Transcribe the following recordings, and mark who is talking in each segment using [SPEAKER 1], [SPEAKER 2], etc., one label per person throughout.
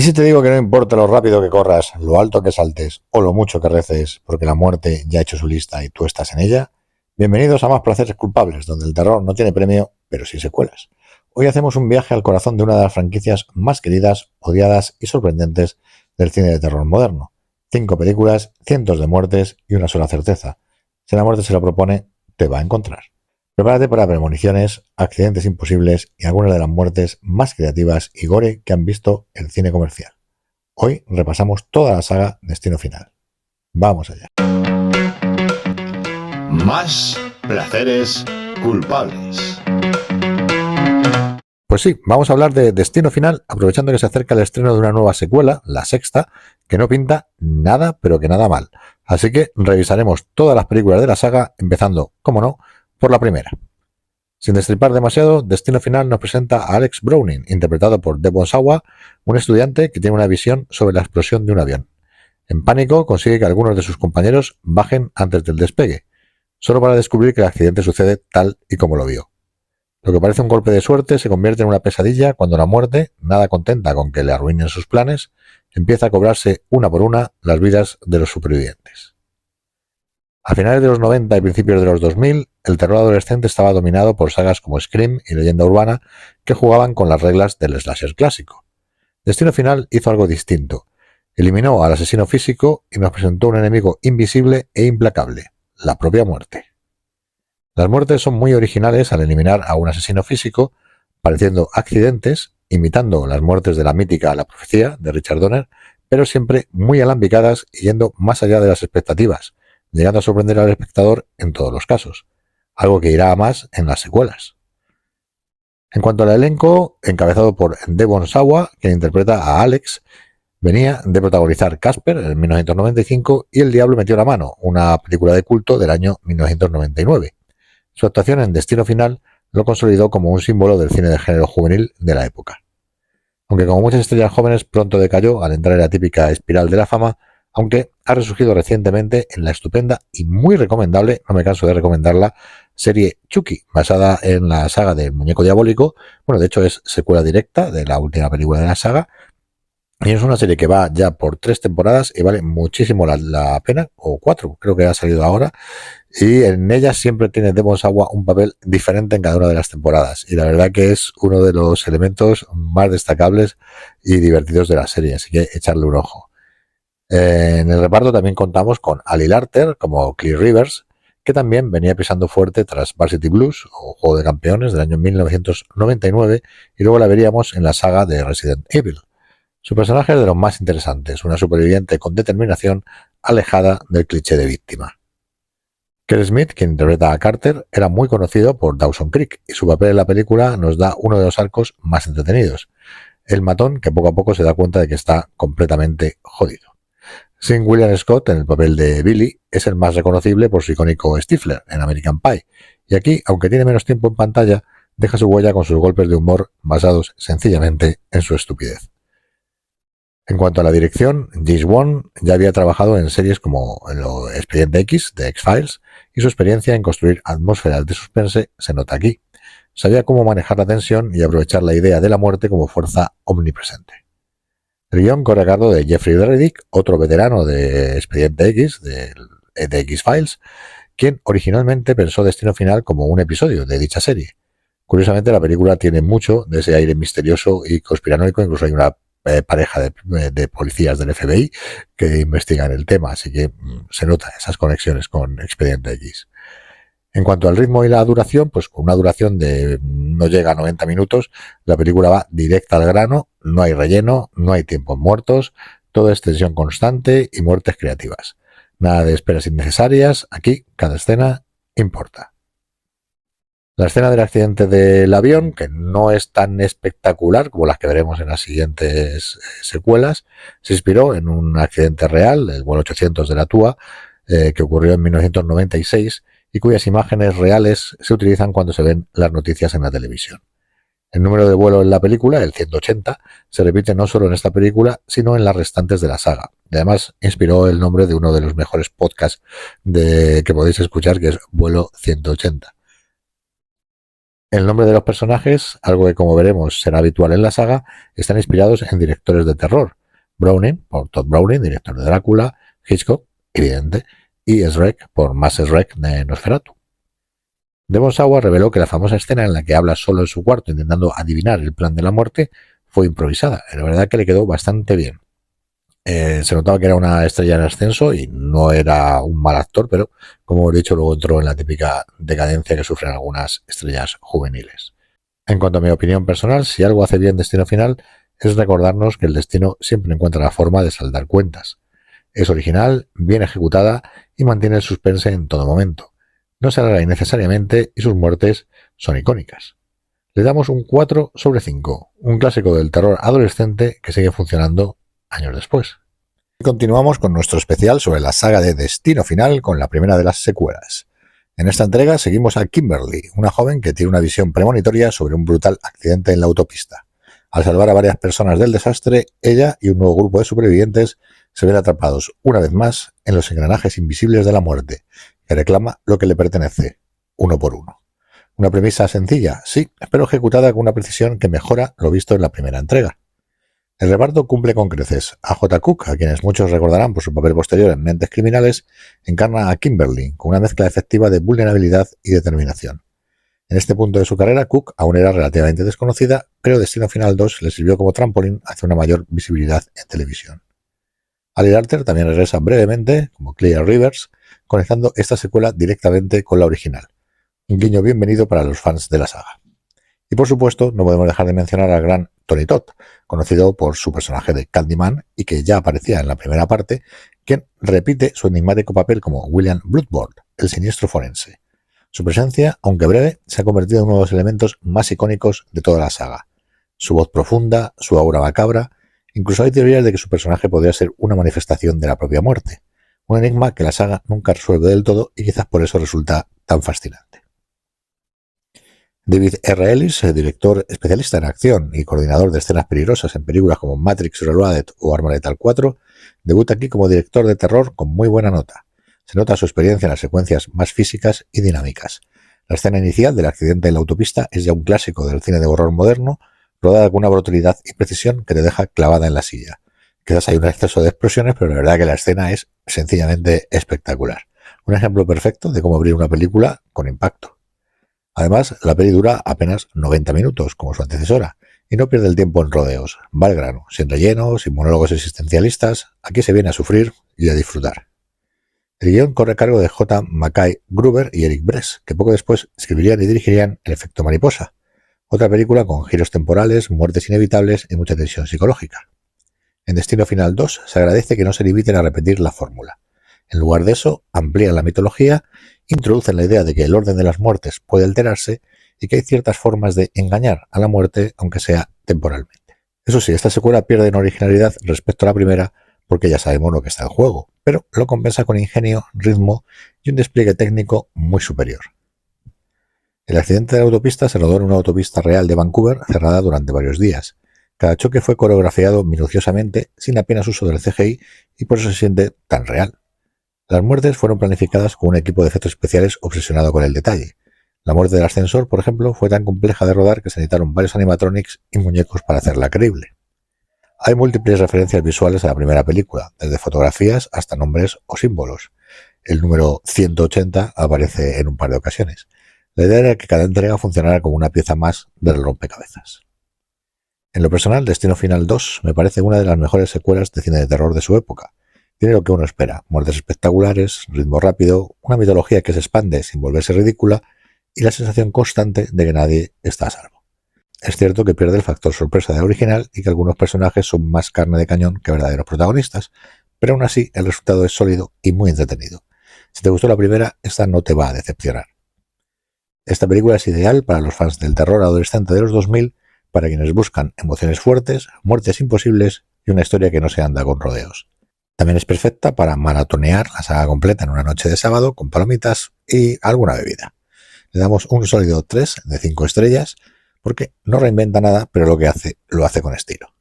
[SPEAKER 1] ¿Y si te digo que no importa lo rápido que corras, lo alto que saltes o lo mucho que reces, porque la muerte ya ha hecho su lista y tú estás en ella? Bienvenidos a Más Placeres Culpables, donde el terror no tiene premio, pero sí secuelas. Hoy hacemos un viaje al corazón de una de las franquicias más queridas, odiadas y sorprendentes del cine de terror moderno. 5 películas, cientos de muertes y una sola certeza. Si la muerte se lo propone, te va a encontrar. Prepárate para premoniciones, accidentes imposibles y algunas de las muertes más creativas y gore que han visto el cine comercial. Hoy repasamos toda la saga Destino Final. Vamos allá.
[SPEAKER 2] Más placeres culpables.
[SPEAKER 1] Pues sí, vamos a hablar de Destino Final, aprovechando que se acerca el estreno de una nueva secuela, la sexta, que no pinta nada, pero que nada mal. Así que revisaremos todas las películas de la saga, empezando, como no, por la primera. Sin destripar demasiado, Destino Final nos presenta a Alex Browning, interpretado por Devon Sawa, un estudiante que tiene una visión sobre la explosión de un avión. En pánico, consigue que algunos de sus compañeros bajen antes del despegue, solo para descubrir que el accidente sucede tal y como lo vio. Lo que parece un golpe de suerte se convierte en una pesadilla cuando la muerte, nada contenta con que le arruinen sus planes, empieza a cobrarse una por una las vidas de los supervivientes. A finales de los 90 y principios de los 2000, el terror adolescente estaba dominado por sagas como Scream y Leyenda Urbana que jugaban con las reglas del slasher clásico. Destino Final hizo algo distinto. Eliminó al asesino físico y nos presentó un enemigo invisible e implacable, la propia muerte. Las muertes son muy originales al eliminar a un asesino físico, pareciendo accidentes, imitando las muertes de la mítica La Profecía de Richard Donner, pero siempre muy alambicadas y yendo más allá de las expectativas, llegando a sorprender al espectador en todos los casos, algo que irá a más en las secuelas. En cuanto al elenco, encabezado por Devon Sawa, quien interpreta a Alex, venía de protagonizar Casper en 1995 y El Diablo metió la mano, una película de culto del año 1999. Su actuación en Destino Final lo consolidó como un símbolo del cine de género juvenil de la época. Aunque como muchas estrellas jóvenes pronto decayó al entrar en la típica espiral de la fama, aunque ha resurgido recientemente en la estupenda y muy recomendable, no me canso de recomendarla, serie Chucky, basada en la saga del Muñeco Diabólico. Bueno, de hecho es secuela directa de la última película de la saga, y es una serie que va ya por 3 temporadas y vale muchísimo la pena, o 4, creo que ha salido ahora, y en ella siempre tiene Devon Sawa un papel diferente en cada una de las temporadas, y la verdad que es uno de los elementos más destacables y divertidos de la serie, así que echarle un ojo. En el reparto también contamos con Ali Larter como Clear Rivers, que también venía pisando fuerte tras Varsity Blues o Juego de Campeones del año 1999, y luego la veríamos en la saga de Resident Evil. Su personaje es de los más interesantes, una superviviente con determinación alejada del cliché de víctima. Kerr Smith, quien interpreta a Carter, era muy conocido por Dawson Creek y su papel en la película nos da uno de los arcos más entretenidos, el matón que poco a poco se da cuenta de que está completamente jodido. Sean William Scott, en el papel de Billy, es el más reconocible por su icónico Stifler en American Pie, y aquí, aunque tiene menos tiempo en pantalla, deja su huella con sus golpes de humor basados sencillamente en su estupidez. En cuanto a la dirección, James Wan ya había trabajado en series como Expediente X de X-Files y su experiencia en construir atmósferas de suspense se nota aquí. Sabía cómo manejar la tensión y aprovechar la idea de la muerte como fuerza omnipresente. El guión corre a cargo de Jeffrey Reddick, otro veterano de Expediente X, de X-Files, quien originalmente pensó Destino Final como un episodio de dicha serie. Curiosamente, la película tiene mucho de ese aire misterioso y conspiranoico, incluso hay una pareja de policías del FBI que investigan el tema, así que se nota esas conexiones con Expediente X. En cuanto al ritmo y la duración, pues con una duración de no llega a 90 minutos, la película va directa al grano, no hay relleno, no hay tiempos muertos, todo es tensión constante y muertes creativas. Nada de esperas innecesarias, aquí cada escena importa. La escena del accidente del avión, que no es tan espectacular como las que veremos en las siguientes secuelas, se inspiró en un accidente real, el vuelo 800 de la TUA, que ocurrió en 1996 y cuyas imágenes reales se utilizan cuando se ven las noticias en la televisión. El número de vuelo en la película, el 180, se repite no solo en esta película, sino en las restantes de la saga. Y además inspiró el nombre de uno de los mejores podcasts que podéis escuchar, que es Vuelo 180. El nombre de los personajes, algo que como veremos será habitual en la saga, están inspirados en directores de terror. Browning, por Todd Browning, director de Drácula, Hitchcock, evidente, y Shrek, por Max Schreck de Nosferatu. Devon Sawa reveló que la famosa escena en la que habla solo en su cuarto intentando adivinar el plan de la muerte fue improvisada. La verdad que le quedó bastante bien. Se notaba que era una estrella en ascenso y no era un mal actor, pero como he dicho, luego entró en la típica decadencia que sufren algunas estrellas juveniles. En cuanto a mi opinión personal, si algo hace bien Destino Final es recordarnos que el destino siempre encuentra la forma de saldar cuentas. Es original, bien ejecutada y mantiene el suspense en todo momento. No se alarga innecesariamente y sus muertes son icónicas. Le damos un 4 sobre 5, un clásico del terror adolescente que sigue funcionando años después. Y continuamos con nuestro especial sobre la saga de Destino Final con la primera de las secuelas. En esta entrega seguimos a Kimberly, una joven que tiene una visión premonitoria sobre un brutal accidente en la autopista. Al salvar a varias personas del desastre, ella y un nuevo grupo de supervivientes se ven atrapados una vez más en los engranajes invisibles de la muerte, que reclama lo que le pertenece, uno por uno. Una premisa sencilla, sí, pero ejecutada con una precisión que mejora lo visto en la primera entrega. El reparto cumple con creces. A.J. Cook, a quienes muchos recordarán por su papel posterior en Mentes Criminales, encarna a Kimberly, con una mezcla efectiva de vulnerabilidad y determinación. En este punto de su carrera, Cook aún era relativamente desconocida, pero Destino Final 2 le sirvió como trampolín hacia una mayor visibilidad en televisión. Ali Larter también regresa brevemente, como Clear Rivers, conectando esta secuela directamente con la original. Un guiño bienvenido para los fans de la saga. Y por supuesto, no podemos dejar de mencionar al gran Tony Todd, conocido por su personaje de Candyman y que ya aparecía en la primera parte, quien repite su enigmático papel como William Bloodborne, el siniestro forense. Su presencia, aunque breve, se ha convertido en uno de los elementos más icónicos de toda la saga. Su voz profunda, su aura macabra, incluso hay teorías de que su personaje podría ser una manifestación de la propia muerte, un enigma que la saga nunca resuelve del todo y quizás por eso resulta tan fascinante. David R. Ellis, el director especialista en acción y coordinador de escenas peligrosas en películas como Matrix Reloaded o Arma Letal 4, debuta aquí como director de terror con muy buena nota. Se nota su experiencia en las secuencias más físicas y dinámicas. La escena inicial del accidente en la autopista es ya un clásico del cine de horror moderno, rodada con una brutalidad y precisión que te deja clavada en la silla. Quizás hay un exceso de explosiones, pero la verdad que la escena es sencillamente espectacular. Un ejemplo perfecto de cómo abrir una película con impacto. Además, la peli dura apenas 90 minutos, como su antecesora, y no pierde el tiempo en rodeos. Va al grano, sin relleno, sin monólogos existencialistas. Aquí se viene a sufrir y a disfrutar. El guión corre a cargo de J. Mackay Gruber y Eric Bress, que poco después escribirían y dirigirían El efecto mariposa, otra película con giros temporales, muertes inevitables y mucha tensión psicológica. En Destino Final 2 se agradece que no se limiten a repetir la fórmula. En lugar de eso, amplían la mitología, introducen la idea de que el orden de las muertes puede alterarse y que hay ciertas formas de engañar a la muerte, aunque sea temporalmente. Eso sí, esta secuela pierde en originalidad respecto a la primera, porque ya sabemos lo que está en juego, pero lo compensa con ingenio, ritmo y un despliegue técnico muy superior. El accidente de la autopista se rodó en una autopista real de Vancouver cerrada durante varios días. Cada choque fue coreografiado minuciosamente, sin apenas uso del CGI, y por eso se siente tan real. Las muertes fueron planificadas con un equipo de efectos especiales obsesionado con el detalle. La muerte del ascensor, por ejemplo, fue tan compleja de rodar que se necesitaron varios animatronics y muñecos para hacerla creíble. Hay múltiples referencias visuales a la primera película, desde fotografías hasta nombres o símbolos. El número 180 aparece en un par de ocasiones. La idea era que cada entrega funcionara como una pieza más del rompecabezas. En lo personal, Destino Final 2 me parece una de las mejores secuelas de cine de terror de su época. Tiene lo que uno espera, muertes espectaculares, ritmo rápido, una mitología que se expande sin volverse ridícula y la sensación constante de que nadie está a salvo. Es cierto que pierde el factor sorpresa del original y que algunos personajes son más carne de cañón que verdaderos protagonistas, pero aún así el resultado es sólido y muy entretenido. Si te gustó la primera, esta no te va a decepcionar. Esta película es ideal para los fans del terror adolescente de los 2000, para quienes buscan emociones fuertes, muertes imposibles y una historia que no se anda con rodeos. También es perfecta para maratonear la saga completa en una noche de sábado con palomitas y alguna bebida. Le damos un sólido 3 de 5 estrellas porque no reinventa nada, pero lo que hace, lo hace con estilo.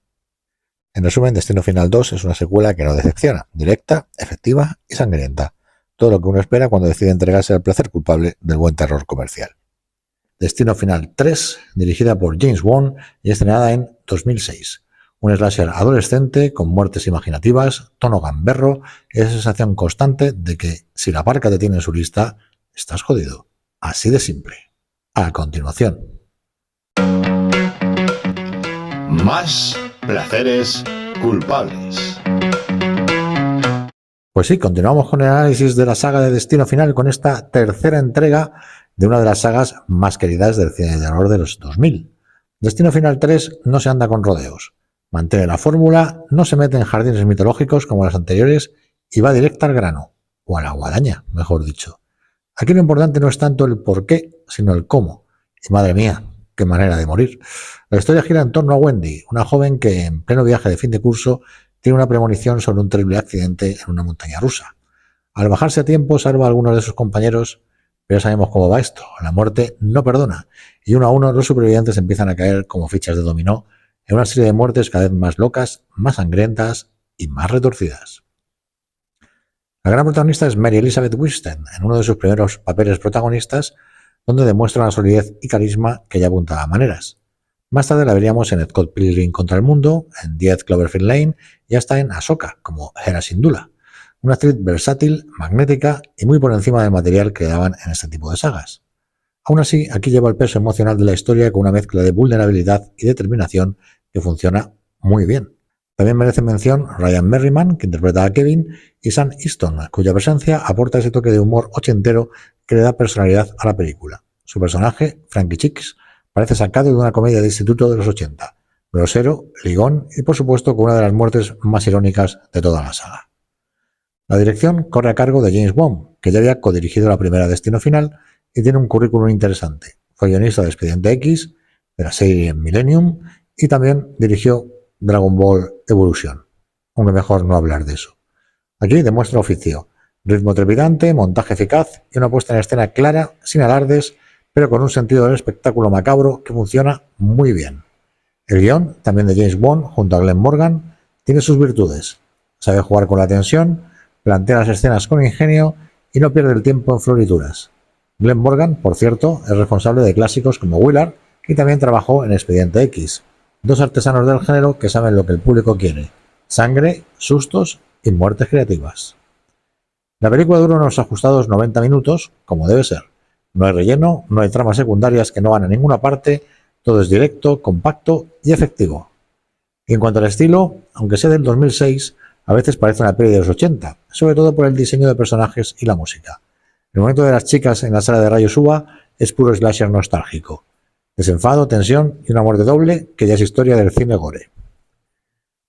[SPEAKER 1] En resumen, Destino Final 2 es una secuela que no decepciona, directa, efectiva y sangrienta. Todo lo que uno espera cuando decide entregarse al placer culpable del buen terror comercial. Destino Final 3, dirigida por James Wan y estrenada en 2006. Un slasher adolescente con muertes imaginativas, tono gamberro y esa sensación constante de que si la parca te tiene en su lista, estás jodido. Así de simple. A continuación.
[SPEAKER 2] Más placeres culpables.
[SPEAKER 1] Pues sí, continuamos con el análisis de la saga de Destino Final con esta tercera entrega de una de las sagas más queridas del cine de terror de los 2000. Destino Final 3 no se anda con rodeos. Mantiene la fórmula, no se mete en jardines mitológicos como las anteriores y va directa al grano, o a la guadaña, mejor dicho. Aquí lo importante no es tanto el por qué, sino el cómo. Y madre mía, qué manera de morir. La historia gira en torno a Wendy, una joven que en pleno viaje de fin de curso tiene una premonición sobre un terrible accidente en una montaña rusa. Al bajarse a tiempo salva a algunos de sus compañeros, pero ya sabemos cómo va esto. La muerte no perdona, y uno a uno los supervivientes empiezan a caer como fichas de dominó en una serie de muertes cada vez más locas, más sangrientas y más retorcidas. La gran protagonista es Mary Elizabeth Winstead, en uno de sus primeros papeles protagonistas, donde demuestra una solidez y carisma que ya apunta a maneras. Más tarde la veríamos en Scott Pilgrim contra el mundo, en 10 Cloverfield Lane y hasta en Ahsoka, como Hera Syndulla. Una actriz versátil, magnética y muy por encima del material que daban en este tipo de sagas. Aún así, aquí lleva el peso emocional de la historia con una mezcla de vulnerabilidad y determinación que funciona muy bien. También merece mención Ryan Merriman, que interpreta a Kevin, y Sam Easton, cuya presencia aporta ese toque de humor ochentero que le da personalidad a la película. Su personaje, Frankie Chicks, parece sacado de una comedia de instituto de los 80, grosero, ligón y por supuesto con una de las muertes más irónicas de toda la saga. La dirección corre a cargo de James Wan, que ya había codirigido la primera Destino Final y tiene un currículum interesante. Fue guionista de Expediente X, de la serie Millennium y también dirigió Dragon Ball Evolution, aunque mejor no hablar de eso. Aquí demuestra oficio, ritmo trepidante, montaje eficaz y una puesta en escena clara, sin alardes, pero con un sentido del espectáculo macabro que funciona muy bien. El guión, también de James Wan, junto a Glenn Morgan, tiene sus virtudes. Sabe jugar con la tensión, plantea las escenas con ingenio y no pierde el tiempo en florituras. Glenn Morgan, por cierto, es responsable de clásicos como Willard y también trabajó en Expediente X. Dos artesanos del género que saben lo que el público quiere: sangre, sustos y muertes creativas. La película dura unos ajustados 90 minutos, como debe ser. No hay relleno, no hay tramas secundarias que no van a ninguna parte, todo es directo, compacto y efectivo. Y en cuanto al estilo, aunque sea del 2006, a veces parece una peli de los 80, sobre todo por el diseño de personajes y la música. El momento de las chicas en la sala de rayos uva es puro slasher nostálgico. Desenfado, tensión y una muerte doble que ya es historia del cine gore.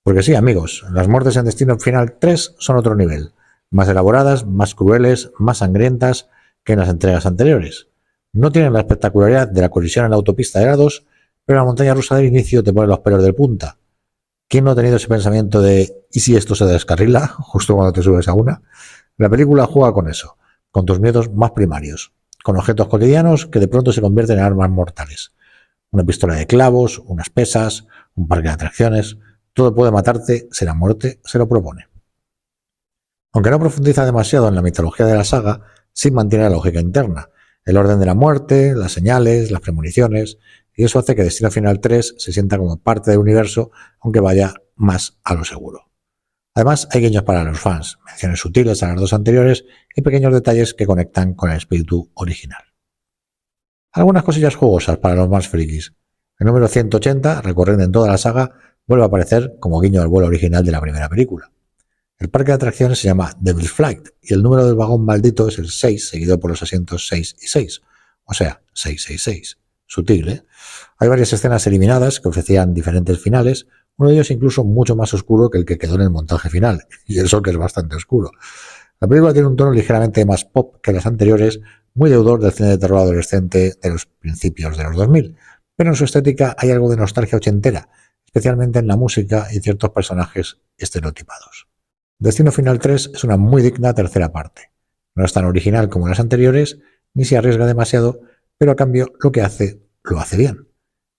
[SPEAKER 1] Porque sí, amigos, las muertes en Destino Final 3 son otro nivel. Más elaboradas, más crueles, más sangrientas que en las entregas anteriores. No tienen la espectacularidad de la colisión en la autopista de la 2, pero la montaña rusa del inicio te pone los pelos de punta. ¿Quién no ha tenido ese pensamiento de ¿y si esto se descarrila? Justo cuando te subes a una. La película juega con eso, con tus miedos más primarios, con objetos cotidianos que de pronto se convierten en armas mortales. Una pistola de clavos, unas pesas, un parque de atracciones, todo puede matarte si la muerte se lo propone. Aunque no profundiza demasiado en la mitología de la saga, sí mantiene la lógica interna, el orden de la muerte, las señales, las premoniciones, y eso hace que Destino Final 3 se sienta como parte del universo, aunque vaya más a lo seguro. Además, hay guiños para los fans, menciones sutiles a las dos anteriores y pequeños detalles que conectan con el espíritu original. Algunas cosillas jugosas para los más frikis. El número 180, recorriendo en toda la saga, vuelve a aparecer como guiño al vuelo original de la primera película. El parque de atracciones se llama Devil's Flight y el número del vagón maldito es el 6, seguido por los asientos 6 y 6, o sea, 666. Sutil, ¿eh? Hay varias escenas eliminadas que ofrecían diferentes finales, uno de ellos incluso mucho más oscuro que el que quedó en el montaje final, y eso que es bastante oscuro. La película tiene un tono ligeramente más pop que las anteriores, muy deudor del cine de terror adolescente de los principios de los 2000, pero en su estética hay algo de nostalgia ochentera, especialmente en la música y ciertos personajes estereotipados. Destino Final 3 es una muy digna tercera parte. No es tan original como las anteriores, ni se arriesga demasiado, pero a cambio lo que hace, lo hace bien.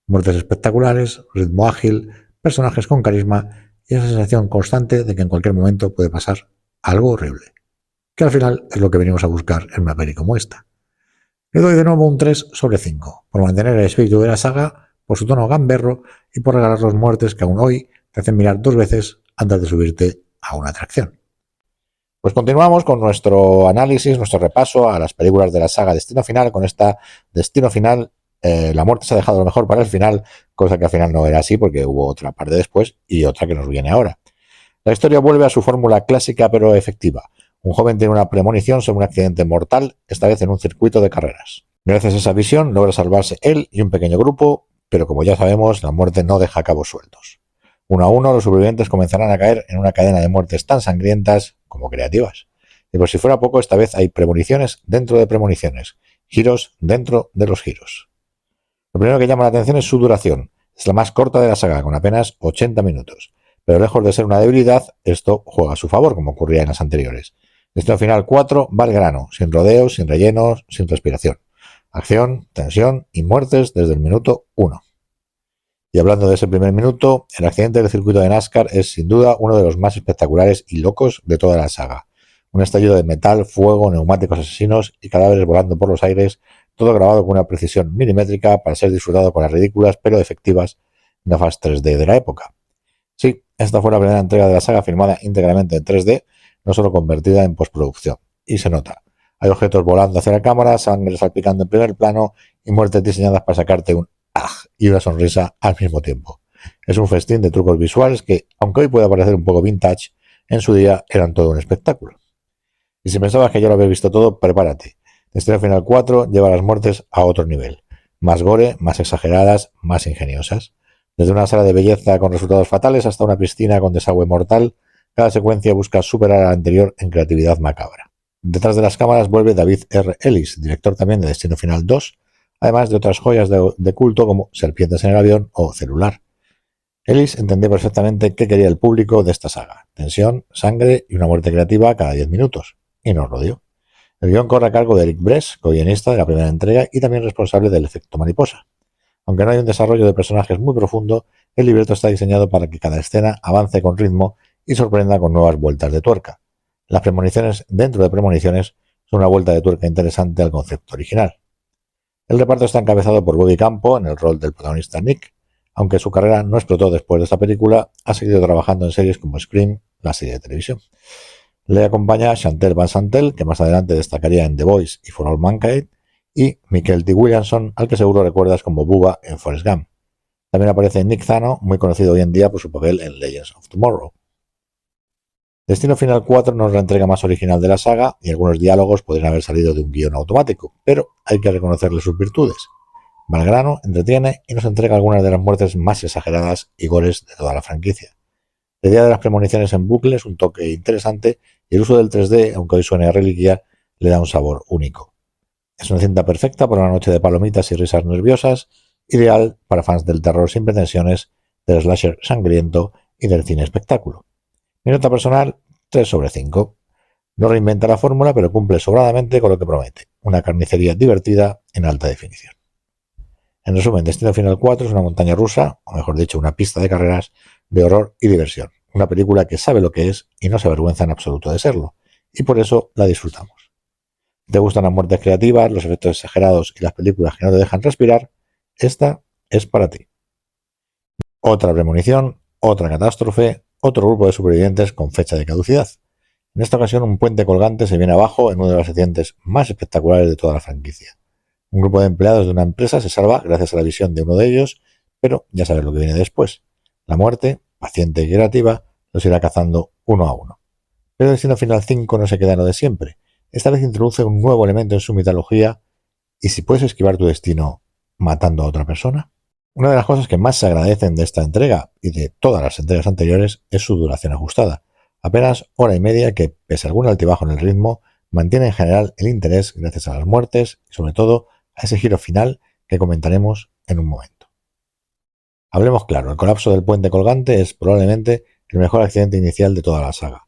[SPEAKER 1] Muertes espectaculares, ritmo ágil, personajes con carisma y esa sensación constante de que en cualquier momento puede pasar algo horrible, que al final es lo que venimos a buscar en una peli como esta. Le doy de nuevo un 3 sobre 5, por mantener el espíritu de la saga, por su tono gamberro y por regalar los muertes que aún hoy te hacen mirar 2 veces antes de subirte a una atracción. Pues continuamos con nuestro análisis, nuestro repaso a las películas de la saga Destino Final, con esta Destino Final. La muerte se ha dejado lo mejor para el final, cosa que al final no era así porque hubo otra parte después y otra que nos viene ahora. La historia vuelve a su fórmula clásica pero efectiva. Un joven tiene una premonición sobre un accidente mortal, esta vez en un circuito de carreras. Gracias a esa visión logra salvarse él y un pequeño grupo, pero como ya sabemos, la muerte no deja cabos sueltos. Uno a uno, los sobrevivientes comenzarán a caer en una cadena de muertes tan sangrientas como creativas. Y por si fuera poco, esta vez hay premoniciones dentro de premoniciones, giros dentro de los giros. Lo primero que llama la atención es su duración. Es la más corta de la saga, con apenas 80 minutos. Pero lejos de ser una debilidad, esto juega a su favor, como ocurría en las anteriores. Destino Final 4 va al grano, sin rodeos, sin rellenos, sin respiración. Acción, tensión y muertes desde el minuto 1. Y hablando de ese primer minuto, el accidente del circuito de NASCAR es sin duda uno de los más espectaculares y locos de toda la saga. Un estallido de metal, fuego, neumáticos asesinos y cadáveres volando por los aires, todo grabado con una precisión milimétrica para ser disfrutado con las ridículas pero efectivas gafas 3D de la época. Sí, esta fue la primera entrega de la saga filmada íntegramente en 3D, no solo convertida en postproducción. Y se nota. Hay objetos volando hacia la cámara, sangre salpicando en primer plano y muertes diseñadas para sacarte un ¡ah! Y una sonrisa al mismo tiempo. Es un festín de trucos visuales que, aunque hoy pueda parecer un poco vintage, en su día eran todo un espectáculo. Y si pensabas que ya lo habías visto todo, prepárate. Destino Final 4 lleva las muertes a otro nivel. Más gore, más exageradas, más ingeniosas. Desde una sala de belleza con resultados fatales hasta una piscina con desagüe mortal, cada secuencia busca superar a la anterior en creatividad macabra. Detrás de las cámaras vuelve David R. Ellis, director también de Destino Final 2, además de otras joyas de culto como Serpientes en el avión o Celular. Ellis entendía perfectamente qué quería el público de esta saga: tensión, sangre y una muerte creativa cada 10 minutos. Y nos lo dio. El guión corre a cargo de Eric Bress, co-guionista de la primera entrega y también responsable del efecto mariposa. Aunque no hay un desarrollo de personajes muy profundo, el libreto está diseñado para que cada escena avance con ritmo y sorprenda con nuevas vueltas de tuerca. Las premoniciones dentro de premoniciones son una vuelta de tuerca interesante al concepto original. El reparto está encabezado por Bobby Campo en el rol del protagonista Nick. Aunque su carrera no explotó después de esta película, ha seguido trabajando en series como Scream, la serie de televisión. Le acompaña Chantel Van Santel, que más adelante destacaría en The Voice y For All Mankind, y Michael T. Williamson, al que seguro recuerdas como Bubba en Forrest Gump. También aparece Nick Zano, muy conocido hoy en día por su papel en Legends of Tomorrow. Destino Final 4 no es la entrega más original de la saga y algunos diálogos podrían haber salido de un guión automático, pero hay que reconocerle sus virtudes. Va al grano, entretiene y nos entrega algunas de las muertes más exageradas y gores de toda la franquicia. La idea de las premoniciones en bucle es un toque interesante y el uso del 3D, aunque hoy suene a reliquia, le da un sabor único. Es una cinta perfecta para una noche de palomitas y risas nerviosas, ideal para fans del terror sin pretensiones, del slasher sangriento y del cine espectáculo. Mi nota personal, 3 sobre 5. No reinventa la fórmula, pero cumple sobradamente con lo que promete. Una carnicería divertida en alta definición. En resumen, Destino Final 4 es una montaña rusa, o mejor dicho, una pista de carreras de horror y diversión. Una película que sabe lo que es y no se avergüenza en absoluto de serlo. Y por eso la disfrutamos. Si te gustan las muertes creativas, los efectos exagerados y las películas que no te dejan respirar, esta es para ti. Otra premonición, otra catástrofe, otro grupo de supervivientes con fecha de caducidad. En esta ocasión un puente colgante se viene abajo en uno de los accidentes más espectaculares de toda la franquicia. Un grupo de empleados de una empresa se salva gracias a la visión de uno de ellos, pero ya sabes lo que viene después. La muerte, paciente y creativa, los irá cazando uno a uno. Pero Destino Final 5 no se queda en lo de siempre. Esta vez introduce un nuevo elemento en su mitología. ¿Y si puedes esquivar tu destino matando a otra persona? Una de las cosas que más se agradecen de esta entrega y de todas las entregas anteriores es su duración ajustada. Apenas hora y media que, pese a algún altibajo en el ritmo, mantiene en general el interés gracias a las muertes y sobre todo a ese giro final que comentaremos en un momento. Hablemos claro, el colapso del puente colgante es probablemente el mejor accidente inicial de toda la saga.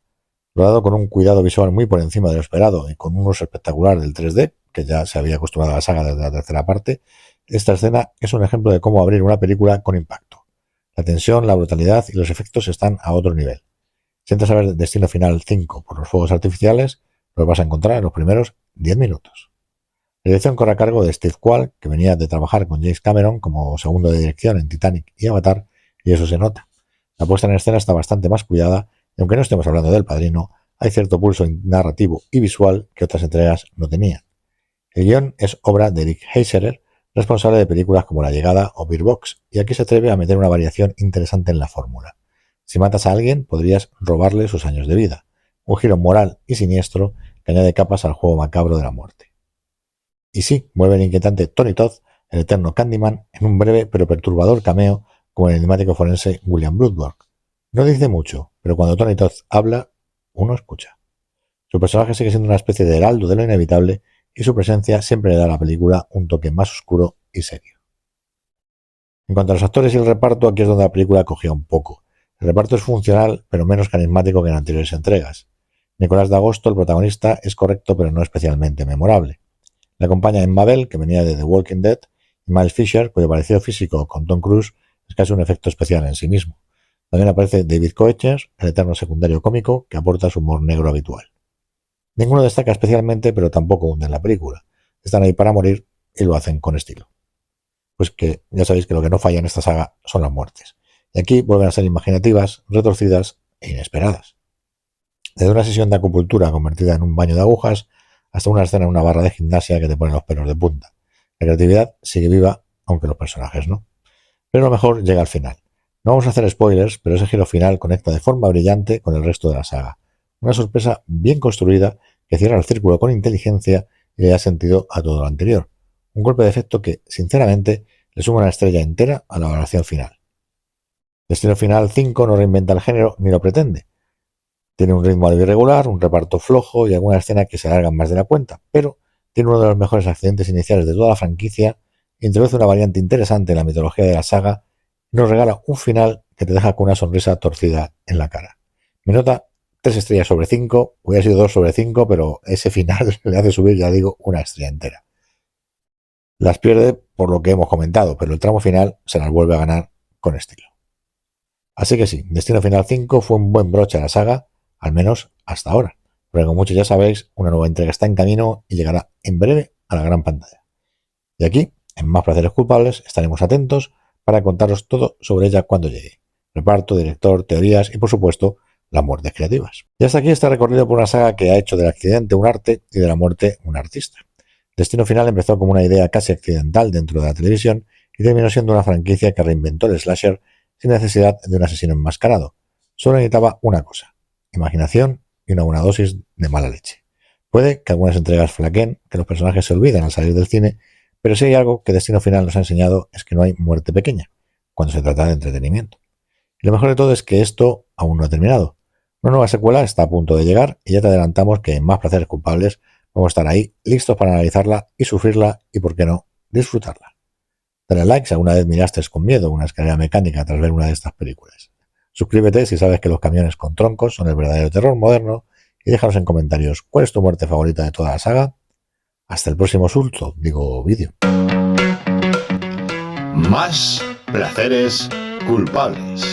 [SPEAKER 1] Rodado con un cuidado visual muy por encima de lo esperado y con un uso espectacular del 3D, que ya se había acostumbrado a la saga desde la tercera parte, esta escena es un ejemplo de cómo abrir una película con impacto. La tensión, la brutalidad y los efectos están a otro nivel. Si entras a ver Destino Final 5 por los fuegos artificiales, los vas a encontrar en los primeros 10 minutos. La dirección corre a cargo de Steve Quall, que venía de trabajar con James Cameron como segundo de dirección en Titanic y Avatar, y eso se nota. La puesta en escena está bastante más cuidada, y aunque no estemos hablando del Padrino, hay cierto pulso narrativo y visual que otras entregas no tenían. El guión es obra de Eric Heiserer, responsable de películas como La Llegada o Bird Box, y aquí se atreve a meter una variación interesante en la fórmula. Si matas a alguien, podrías robarle sus años de vida. Un giro moral y siniestro que añade capas al juego macabro de la muerte. Y sí, vuelve el inquietante Tony Todd, el eterno Candyman, en un breve pero perturbador cameo como el enigmático forense William Bloodworth. No dice mucho, pero cuando Tony Todd habla, uno escucha. Su personaje sigue siendo una especie de heraldo de lo inevitable y su presencia siempre le da a la película un toque más oscuro y serio. En cuanto a los actores y el reparto, aquí es donde la película cogía un poco. El reparto es funcional, pero menos carismático que en anteriores entregas. Nicolás D'Agosto, el protagonista, es correcto pero no especialmente memorable. Le acompaña Emma Bell, que venía de The Walking Dead, y Miles Fisher, cuyo parecido físico con Tom Cruise es casi un efecto especial en sí mismo. También aparece David Koechner, el eterno secundario cómico, que aporta su humor negro habitual. Ninguno destaca especialmente, pero tampoco hunde en la película. Están ahí para morir y lo hacen con estilo. Pues que ya sabéis que lo que no falla en esta saga son las muertes. Y aquí vuelven a ser imaginativas, retorcidas e inesperadas. Desde una sesión de acupuntura convertida en un baño de agujas, hasta una escena en una barra de gimnasia que te pone los pelos de punta. La creatividad sigue viva, aunque los personajes no. Pero lo mejor llega al final. No vamos a hacer spoilers, pero ese giro final conecta de forma brillante con el resto de la saga. Una sorpresa bien construida que cierra el círculo con inteligencia y le da sentido a todo lo anterior. Un golpe de efecto que, sinceramente, le suma una estrella entera a la valoración final. Destino Final 5 no reinventa el género ni lo pretende. Tiene un ritmo algo irregular, un reparto flojo y alguna escena que se alargan más de la cuenta, pero tiene uno de los mejores accidentes iniciales de toda la franquicia, introduce una variante interesante en la mitología de la saga y nos regala un final que te deja con una sonrisa torcida en la cara. Mi nota 3 estrellas sobre 5, hubiera sido 2 sobre 5, pero ese final le hace subir, ya digo, una estrella entera. Las pierde por lo que hemos comentado, pero el tramo final se las vuelve a ganar con estilo. Así que sí, Destino Final 5 fue un buen broche a la saga, al menos hasta ahora. Pero como muchos ya sabéis, una nueva entrega está en camino y llegará en breve a la gran pantalla. Y aquí, en Más Placeres Culpables, estaremos atentos para contaros todo sobre ella cuando llegue. Reparto, director, teorías y, por supuesto, las muertes creativas. Y hasta aquí está recorrido por una saga que ha hecho del accidente un arte y de la muerte un artista. Destino Final empezó como una idea casi accidental dentro de la televisión y terminó siendo una franquicia que reinventó el slasher sin necesidad de un asesino enmascarado. Solo necesitaba una cosa: imaginación y una buena dosis de mala leche. Puede que algunas entregas flaqueen, que los personajes se olviden al salir del cine, pero si hay algo que Destino Final nos ha enseñado es que no hay muerte pequeña, cuando se trata de entretenimiento. Y lo mejor de todo es que esto aún no ha terminado. Una nueva secuela está a punto de llegar y ya te adelantamos que en Más Placeres Culpables vamos a estar ahí, listos para analizarla y sufrirla y, por qué no, disfrutarla. Dale like si alguna vez miraste con miedo una escalera mecánica tras ver una de estas películas. Suscríbete si sabes que los camiones con troncos son el verdadero terror moderno y déjanos en comentarios cuál es tu muerte favorita de toda la saga. Hasta el próximo vídeo.
[SPEAKER 2] Más Placeres Culpables.